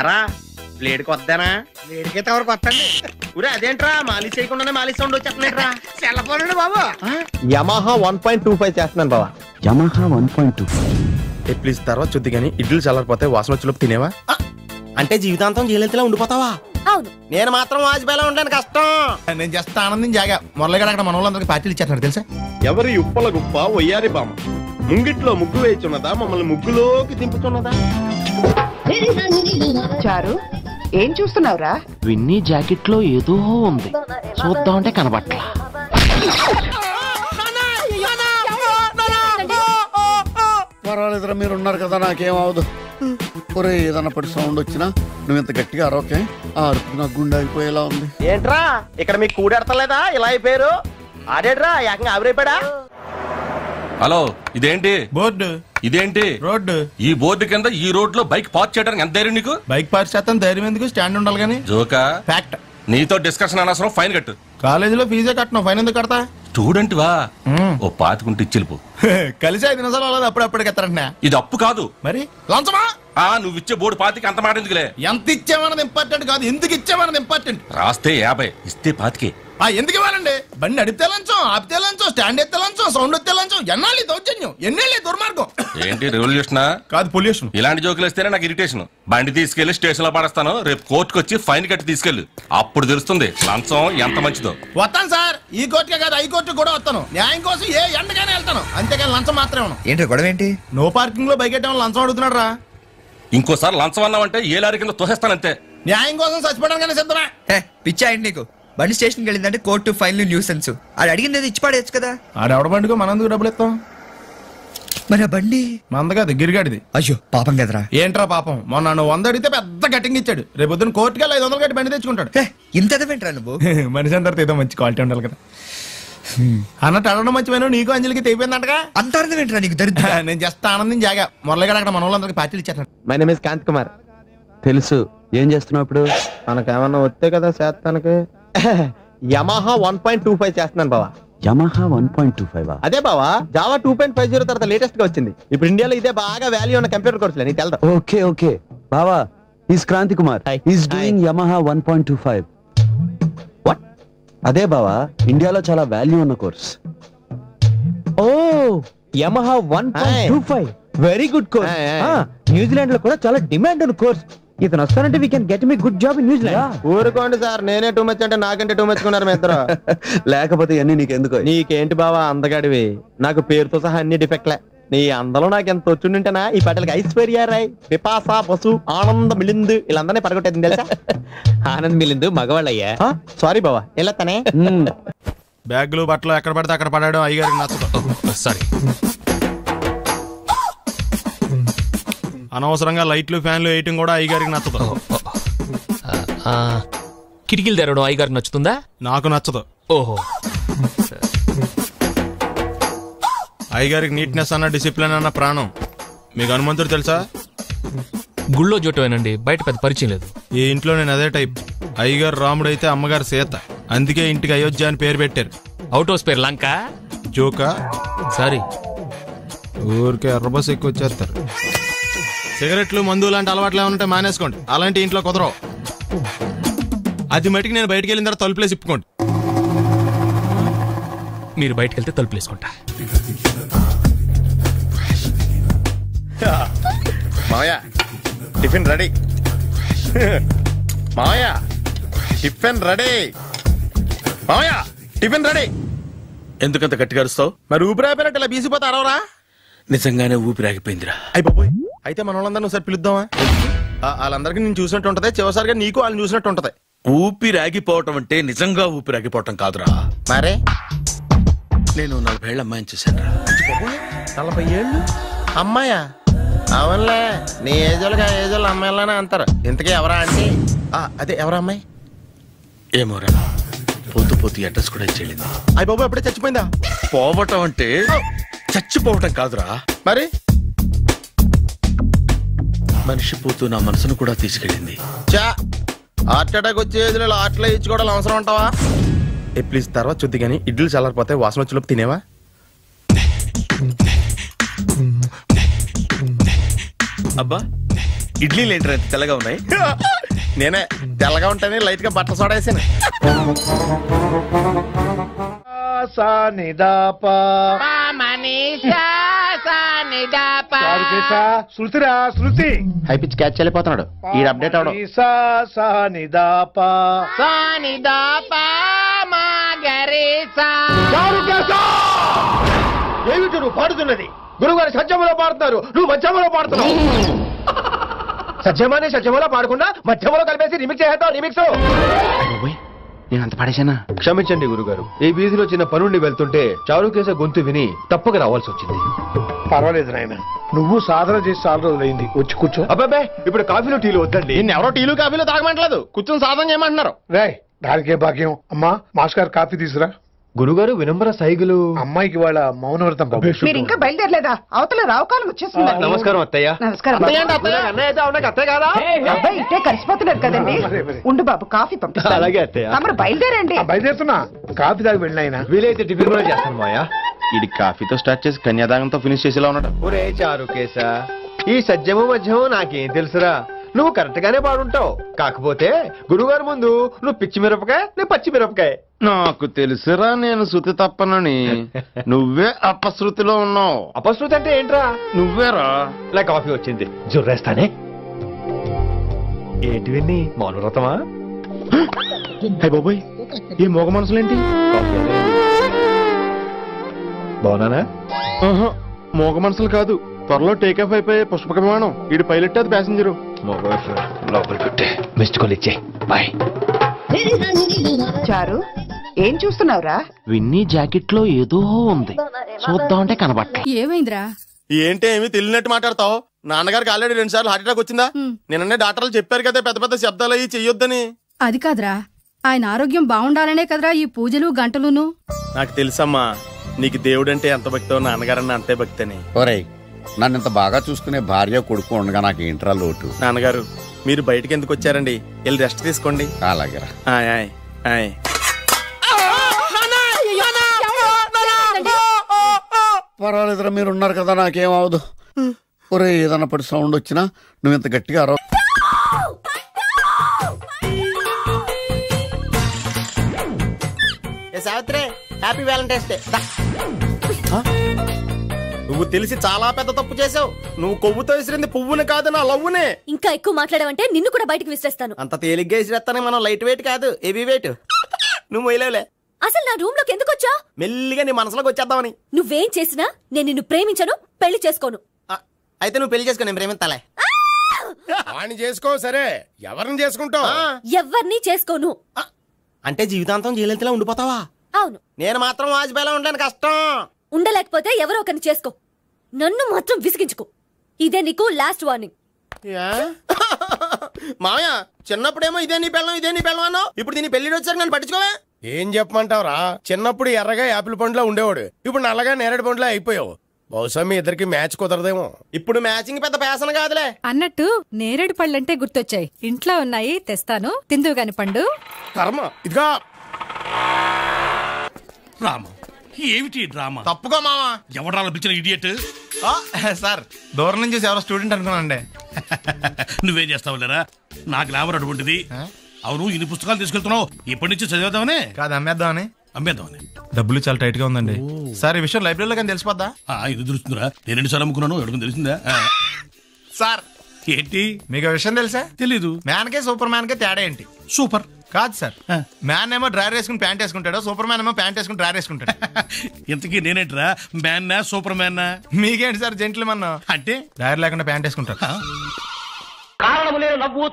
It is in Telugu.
ఎరా ప్లేట్ కొద్దానా? ప్లేట్కే తవరు కొత్తండి. ఊరే అదేంట్రా మాలిష్ చేయకుండానే మాలిష్ సౌండ్ వచ్చేస్తున్నాయిట్రా. సెల్ ఫోన్ అండి బాబు. యమహా 1.25 చేస్తున్నాను బావా. యమహా 1.25. ప్లీజ్ తర్వాత చూద్ది కానీ ఇడ్లు చల్లారిపోతే వాసన వచ్చేలోపు తినేవా? అంటే జీవితాంతం జయలలితలా ఉండిపోతావా? అవును. నేను మాత్రం వాజ్పేయిలా ఉండడానికి కష్టం. నేను జస్ట్ ఆనందం జాగా మురళి గారు అక్కడ మన వాళ్ళందరికీ పార్టీలు ఇచ్చేస్తున్నారు తెలుసా? ఎవరి ఉప్పల గుప్ప ఒయ్యారి బామ్మ ముంగిట్లో ముగ్గు వేయుచున్నదా, మమ్మల్ని ముగ్గులోకి దింపుతున్నదా? చారు ఏం చూస్తున్నావురా? విన్నీ జాకెట్ లో ఏదో ఉంది, చూద్దామంటే కనబట్లా. పర్వాలేదురా, మీరు ఉన్నారు కదా, నాకేం అవదు. ఒరే ఏదన్నా పడి సౌండ్ వచ్చినా నువ్వు ఇంత గట్టిగా అరవకే, ఆ అరుపు నాకు గుండె అయిపోయేలా ఉంది. ఏంట్రా ఇక్కడ మీకు కూడెడతలేదా? ఇలా అయిపోయారు. ఆడేట్రా ఏకంగా ఆవిరైపోయాడా? హలో, ఇదేంటి బోర్డు? ఇదేంటి రోడ్డు? ఈ బోర్డు కింద ఈ రోడ్ లో బైక్ పార్క్ చేయడానికి ఎంత ధైర్యం నీకు? బైక్ పార్క్ చేస్తాను, ధైర్యం ఎందుకు? స్టాండ్ ఉండాలి కానీ. జోకా? ఫ్యాక్ట్. నీతో డిస్కషన్ అనవసరం, ఫైన్ కట్టు. కాలేజీలో ఫీజే కట్టను, ఫైన్ ఎందుకు కడతా? స్టూడెంట్ వా, ఓ పాతికుంటే ఇచ్చిల్పు. కలిసి 5 నిమిషాలు అవ్వలేదు, అప్పుడప్పుడు ఎత్తారంటున్నా. ఇది అప్పు కాదు మరి లంచమా? నువ్వు ఇచ్చే బోర్డు పాతికి అంత మాట ఎందుకులే. ఎంత ఇచ్చామన్నది ఇంపార్టెంట్ కాదు, ఎందుకు ఇచ్చామన్నది ఇంపార్టెంట్. రాస్తే 50, ఇస్తే 25. ఎందుకు ఇవ్వాలండి? బండి నడిపితే లంచం, ఆపితే లంచం, స్టాండ్ ఎత్తే లంచం, సౌండ్ ఎత్తే లంచం. ఎన్నాళ్ళు దౌర్జన్యం, ఎన్నేళ్ళు దుర్మార్గం. ఏంటి రెవల్యూషనా? కాదు, పొల్యూషన్. ఇలాంటి జోకులు వేస్తేనే నాకు ఇరిటేషన్. బండి తీసుకెళ్లి స్టేషన్ లో పడేస్తాను, రేపు కోర్టుకు వచ్చి ఫైన్ కట్టి తీసుకెళ్లు. అప్పుడు తెలుస్తుంది లంచం ఎంత మంచిదో. వస్తాను సార్, ఈ కోర్టుకే కాదు హైకోర్టు కూడా వస్తాను. న్యాయం కోసం ఏ ఎండగానే వెళ్తాను, అంతేకాని లంచం మాత్రమే. ఏంటి గొడవ ఏంటి? నో పార్కింగ్ లో బైక్ ఎట్టమని లంచం అడుగుతున్నాడు రా. ఇంకోసారి లంచం అన్నావంటే ఏ లారీ కింద తోసేస్తానంతే. న్యాయం కోసం చచ్చిపోవడానికి సిద్ధమే. పిచ్చా ఏంటి నీకు? బండి స్టేషన్కి వెళ్ళిందంటే కోర్టు, ఫైన్లు, న్యూసెన్స్. అది అడిగింది ఇచ్చి పడేయచ్చు కదా. ఆడెవడ బండికో మనందుకు డబ్బులు ఇస్తాం. మరి ఆ బండి మంద కాదు, గిరిగాడిది. అయ్యో పాపం కదరా. ఏంట్రా పాపం? మొన్న నువ్వు 100 అడిగితే పెద్ద కటింగ్ ఇచ్చాడు. రేపు పొద్దున్న కోర్టుకి 500 కట్టి బండి తెచ్చుకుంటాడు. ఇంత ఎదవేంట్రా నువ్వు? మనిషి అందరితో ఏదో మంచి క్వాలిటీ ఉండాలి కదా అన్నట్టు అడగడం మంచిపోయినా నీకు అంజలికి తెగిపోయిందంటగా. అంత అర్థమేంట్రా నీకు? దరిద్ర. నేను జస్ట్ ఆనందం జాగా మురళి గారు అక్కడ మన వాళ్ళందరికీ పార్టీలు ఇచ్చేస్తాడు. My name is Kanth Kumar. తెలుసు. ఏం చేస్తున్నావు ఇప్పుడు? మనకేమన్నా వస్తే కదా చేస్తానికి. యమహా 1.25 చేస్తున్నాను బావా. యమహా 1.25. అదే బావా, జావా 2.50 తర్వాత లేటెస్ట్ గా వచ్చింది. ఇప్పుడు ఇండియాలో ఇదే బాగా వాల్యూ ఉన్న కంప్యూటర్ కోర్సులే, నీకు తెలుదా? ఓకే ఓకే బావా, is Kranti Kumar. Is doing Yamaha 1.25. What? అదే బావా, ఇండియాలో చాలా వాల్యూ ఉన్న course. Oh Yamaha 1.25 very good course. New Zealand లో కూడా చాలా డిమాండ్ ఉన్న కోర్స్. ఇతను వస్తానంటే we can get me good job in New Zealand. ఊరుకోండి సార్, నేనే టూ మచ్ అంటే నాకంటే టూ మచ్ కున్నారు మీ ఇద్దరు. లేకపోతే అన్ని నీకెందుకు? నీకేంటి బావా అందగాడివి, నాకు పేరుతో సహా అన్ని డిఫెక్ట్లే. నీ అందలో నాకు ఎంత వచ్చుంటేనా ఈ పాటలకి ఐశ్వర్య రాయ్, బిపాసా బసు, ఆనంద్ మిలింద్ వీళ్ళందరినీ పడగొట్టేది తెలుసా? ఆనంద్ మిలింద్ మగవాళ్ళయ్యా. సారీ బావా, ఎలా తనే బ్యాగులు బట్టలు ఎక్కడ పడితే అక్కడ పడడం అయ్యగారికి నచ్చదు. సారీ. అనవసరంగా లైట్లు ఫ్యాన్లు వేయటం కూడా అయ్యగారికి నచ్చదు. కిటికీలు తెరవడం అయ్యగారికి నచ్చుతుందా? నాకు నచ్చదు. ఓహో. అయ్యగారికి నీట్నెస్ అన్న, డిసిప్లిన్ అన్న ప్రాణం. మీకు హనుమంతుడు తెలుసా? గుళ్ళో జోటమేనండి, బయట పెద్ద పరిచయం లేదు. ఈ ఇంట్లో నేను అదే టైప్. అయ్యగారు రాముడు అయితే అమ్మగారు సీత, అందుకే ఇంటికి అయోధ్య అని పేరు పెట్టారు. అవుట్ హౌస్ పేరు లంక. జోకా? సారీ, ఊరికే ఎర్రబస్ ఎక్కువ వచ్చేస్తారు. సిగరెట్లు, మందు లాంటి అలవాట్లు ఏమంటే మానేసుకోండి, అలాంటి ఇంట్లో కుదరవు. అది మటుకు నేను బయటకు వెళ్ళిన తర్వాత తలుపులేసి ఇప్పుకోండి. మీరు బయటకు వెళ్తే తలుపులేసుకుంటా. మావయ్య టిఫిన్ రెడీ. మావయ్య టిఫిన్ రెడీ. మావయ్య టిఫిన్ రెడీ. ఎందుకంత గట్టిగా అరుస్తావు? మరి ఊపిరి అయిపోయినట్టు ఇలా బీసిపోతే అరవరా? నిజంగానే ఊపిరాగిపోయిందిరా. అయిపోయి అయితే మన వాళ్ళందరినీ ఒకసారి పిలుద్దామా? వాళ్ళందరికీ నేను చూసినట్టు ఉంటది, చివరిసారిగా నీకు వాళ్ళని చూసినట్టు ఉంటది. ఊపిరాగిపోవటం అంటే నిజంగా ఊపిరాగిపోవటం కాదురా. మరే నేను 40 ఏళ్ల అమ్మాయిని చూశాను. 40 ఏళ్ళు అమ్మాయా? అవునులే, నీ ఏజోళ్ళకి ఆ ఏజోళ్ళు అమ్మాయిలానే అంటారు. ఇంతకీ ఎవరా అంటే? అదే ఎవరా అమ్మాయి? ఏమోరా, పోతూ పోతూ అడ్రస్ కూడా ఇచ్చేళ్ళింది. అయ్య బాబు ఎప్పుడే చచ్చిపోయిందా? పోవటం అంటే చచ్చిపోవటం కాదురా, మరి మనిషి పోతూ నా మనసును కూడా తీసుకెళ్ళింది. చా, హార్ట్ అటాక్ వచ్చే ఏజ్లో హార్ట్లో ఇచ్చుకోవడం అవసరం ఉంటావా? ప్లీజ్ తర్వాత చూద్ది కానీ ఇడ్లు చల్లారిపోతే వాసన వచ్చేలోపు తినేవా? అబ్బా, ఇడ్లీలు ఏంటి తెల్లగా ఉన్నాయి? నేనే తెల్లగా ఉంటానే లైట్ గా బట్ట సోడా వేసాను. హై పిచ్ క్యాచ్ వెళ్ళిపోతున్నాడు. ఈ అప్డేట్ అవడం. ఏమిటి నువ్వు పాడుతున్నది? గురువుగారు సత్యములో పాడుతున్నారు, నువ్వు మధ్యమలో పాడుతున్నావు. సత్యమాని సత్యములో పాడకుండా మధ్యమలో కలిపేసి రిమిక్స్ చేస్తావు. రిమిక్స్ నేను అంత పాడేశానా? క్షమించండి గురుగారు, ఈ వీధిలో చిన్న పనుండి వెళ్తుంటే చారుకేశ గొంతు విని తప్పక రావాల్సి వచ్చింది. పర్వాలేదు నాయన, నువ్వు సాధన చేసి చాలా రోజులైంది, వచ్చి కూర్చో. అబ్బాబే ఇప్పుడు కాఫీలో టీలు వద్దండి. నేను ఎవరో టీలు కాఫీలో తాగమంటలేదు, కూర్చొని సాధన చేయమంటున్నారు. రాయ్ దానికే భాగ్యం. అమ్మా మాస్టర్ కాఫీ తీసురా. గురుగారు వినంబర సైగులు. అమ్మాయికి వాళ్ళ మౌనవ్రతం. మీరు ఇంకా బయలుదేరలేదా? అవతల రావుకాలం వచ్చేస్తుంది. నమస్కారం అత్తయ్య. నమస్కారం. అబ్బాయి ఇట్టే కలిసిపోతున్నారు కదండి. ఉండు బాబు, కాఫీ పంపిస్తా. అలాగే అత్తయ్య. తమరు బయలుదేరండి. బయలుదేరుతున్నా, కాఫీ తాగి వెళ్ళిన. వీలైతే టిఫిన్ కూడా చేస్తాను మాయా. ఇది కాఫీతో స్టార్ట్ చేసి కన్యాదానంతో ఫినిష్ చేసేలా ఉన్నాడు. ఒరే చారుకేశ, ఈ సత్యము మధ్యము నాకేం తెలుసురా? నువ్వు కరెక్ట్ గానే పాడుంటావు, కాకపోతే గురుగారు ముందు నువ్వు పిచ్చి మిరపకాయ, నేను పచ్చి మిరపకాయ. నాకు తెలుసురా నేను శృతి తప్పనని. నువ్వే అపశృతిలో ఉన్నావు. అపశృతి అంటే ఏంట్రా? నువ్వేరా. ఇలా కాఫీ వచ్చింది, జుర్రేస్తానే. ఏంటి విన్ని మౌనవ్రతమా? హై బాబోయ్, ఈ మోగ మనసులేంటి? బాగున్నానా? మోగ మనసులు కాదు, త్వరలో టేకాఫ్ అయిపోయే పుష్పక విమానం. ఈడు పైలట్, అది ప్యాసింజరు. లోపల పెట్టే మిస్డ్ కాల్ ఇచ్చే. బాయ్. చారు, ఏం చూస్తున్నావురా? విన్నీ జాకెట్ లో ఏదో ఉంది, చూద్దామంటే కనబట్ట. ఏమైందిరా? ఏంటి ఏమి తెలియనట్టు మాట్లాడతావు? నాన్నగారికి ఆల్రెడీ 2 సార్లు హార్ట్ అటాక్ వచ్చిందా? నిన్ననే డాక్టర్లు చెప్పారు కదా పెద్ద పెద్ద శబ్దాలు అయ్యి చెయ్యొద్దని. అది కాదురా, ఆయన ఆరోగ్యం బాగుండాలనే కదరా ఈ పూజలు గంటలును. నాకు తెలుసమ్మా, నీకు దేవుడంటే ఎంత భక్తో నాన్నగారన్న అంతే భక్తి అని. ఒరేయ్, నన్ను ఇంత బాగా చూసుకునే భార్య కొడుకు ఉండగా నాకు ఏంట్రా లోటు? నాన్నగారు మీరు బయటకి ఎందుకు వచ్చారండి? వెళ్ళి రెస్ట్ తీసుకోండి. అలాగే. పర్వాలేదురా, మీరు ఉన్నారు కదా, నాకేం అవదు. ఒరే ఏదన్నా పడి సౌండ్ వచ్చినా నువ్వు ఇంత గట్టిగా అరవ. Savitri, happy Valentine's day. నువ్వు తెలిసి చాలా పెద్ద తప్పు చేసావు. నువ్వు కొవ్వుతో విసిరింది పువ్వుని కాదు, నా లవ్వునే. ఇంకా ఎక్కువ మాట్లాడావంటే నిన్ను కూడా బయటకు విసిరేస్తాను. అంత తేలిగ్గా విసిరేస్తానే, మనం లైట్ వెయిట్ కాదు, హెవీ వెయిట్. నువ్వు మొయ్యలేవులే. అసలు నా రూమ్ లోకి ఎందుకు వచ్చా? మెల్లిగా నీ మనసులోకి వచ్చేద్దామని. నువ్వేం చేసినా నేను నిన్ను ప్రేమించను, పెళ్లి చేసుకోను. అయితే నువ్వు పెళ్లి చేసుకో, నేను ప్రేమిస్తాలే. వాణ్ణి చేసుకో. సరే, ఎవరిని చేసుకుంటావు? ఎవరిని చేసుకోను. అంటే జీవితాంతం జయలలితలా ఉండిపోతావా? అవును. నేను మాత్రం వాజ్పేయిలా ఉండడానికి కష్టం. ఉండలేకపోతే ఎవరో ఒకరిని చేసుకో, నన్ను మాత్రం విసిగించుకో. ఇదే నీకు లాస్ట్ వార్నింగ్. మామయ్య, చిన్నప్పుడేమో ఇదే నీ పెళ్ళం ఇదే నీ పెళ్ళం అన్నావు, ఇప్పుడు దీని పెళ్లి వచ్చాక నన్ను పట్టించుకోవే. ఏం చెప్పమంటావురా? చిన్నప్పుడు ఎర్రగా యాపిల్ పండులో ఉండేవాడు, ఇప్పుడు నల్లగా నేరేడు పండులో అయిపోయావు. బహుశా మీ ఇద్దరికి మ్యాచ్ కుదరదేమో. ఇప్పుడు మ్యాచింగ్ పెద్ద పేసన కాదులే. అన్నట్టు నేరేడు పళ్ళంటే గుర్తొచ్చాయి, ఇంట్లో ఉన్నాయి, తెస్తాను, తిందువు గాని పండు. కర్మ. ఇదిగా రామ, ఏమిటి డ్రామా? తప్పుగా మావా. ఎవడా పిలిచిన ఇడియట్? సార్, దూరం నుంచి ఎవరో స్టూడెంట్ అనుకున్నానండి. నువ్వేం చేస్తావు లేరా? నా గ్లామర్ అటువంటిది. అవును, ఇన్ని పుస్తకాలు తీసుకెళ్తున్నావు, ఇప్పటి నుంచి చదివేద్దామనే కాదు, అమ్మేద్దామని. అమ్మేద్దామని. డబ్బులు చాలా టైట్ గా ఉందండి సార్. ఈ విషయం లైబ్రరీలో కానీ తెలిసిపోద్దా? ఇది తెలుస్తుందిరా, నేను 2 సార్లు అమ్ముకున్నాను, ఎవరికి తెలిసిందా? సార్ ఏంటి మీకు విషయం తెలుసా? తెలీదు. మ్యాన్ కే సూపర్ మ్యాన్ కే తేడా ఏంటి? సూపర్ కాదు సార్, మ్యాన్ ఏమో డ్రైవర్ వేసుకుని ప్యాంట్ వేసుకుంటాడు, సూపర్ మ్యాన్ ఏమో ప్యాంట్ వేసుకుని డ్రైవర్ వేసుకుంటాడు. ఇంతకీ నేనేంట్రా, మ్యాన్నా సూపర్ మ్యాన్నా? మీకేంటి సార్ జెంట్లమన్ అంటే డ్రైవర్ లేకుండా ప్యాంట్ వేసుకుంటారు. కారణము లేని నవ్వు